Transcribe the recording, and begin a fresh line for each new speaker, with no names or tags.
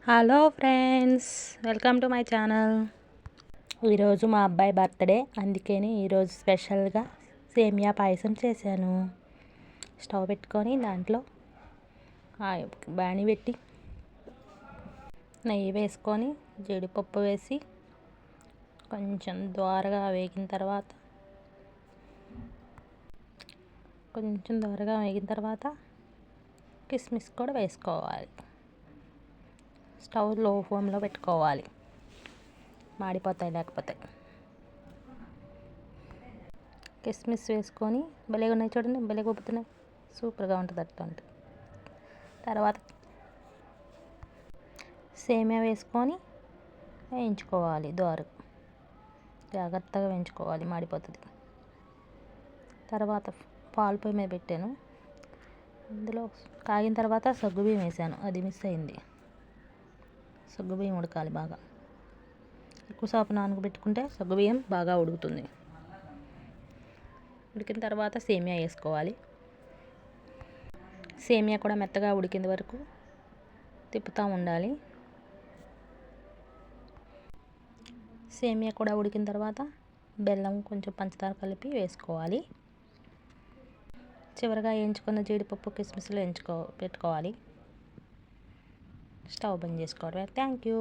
Hello friends, welcome to my channel. ఈరోజు మా అబ్బాయి బర్త్డే, అందుకని ఈరోజు స్పెషల్గా సేమియా పాయసం చేశాను. స్టవ్ పెట్టుకొని దాంట్లో బాణీ పెట్టి నెయ్యి వేసుకొని జీడిపప్పు వేసి కొంచెం దోరగా వేగిన తర్వాత కిస్మిస్ కూడా వేసుకోవాలి. స్టవ్ లో ఫ్లేమ్లో పెట్టుకోవాలి, మాడిపోతాయి లేకపోతే. కిస్మిస్ వేసుకొని భలేగా ఉన్నాయి చూడండి, భలే గొప్పుతున్నాయి, సూపర్గా ఉంటుంది అట్లాంటి. తర్వాత సేమియా వేసుకొని వేయించుకోవాలి, జాగ్రత్తగా వేయించుకోవాలి, మాడిపోతుంది. తర్వాత పాలు పొయ్యి మీద పెట్టాను, అందులో కాగిన తర్వాత సగ్గుబియ్యం వేసాను, అది మిస్ అయింది. సగ్గుబియ్యం ఉడకాలి బాగా, ఎక్కువసేపు నానబెట్టుకుంటే సగ్గుబియ్యం బాగా ఉడుకుతుంది. ఉడికిన తర్వాత సేమియా వేసుకోవాలి. సేమియా కూడా మెత్తగా ఉడికిన వరకు తిప్పుతూ ఉండాలి. సేమియా కూడా ఉడికిన తర్వాత బెల్లం కొంచెం పంచదార కలిపి వేసుకోవాలి. చివరిగా వేయించుకున్న జీడిపప్పు కిస్మిస్లు పెట్టుకోవాలి. స్టవ్ బంద్ చేసుకోవడమే. Thank you.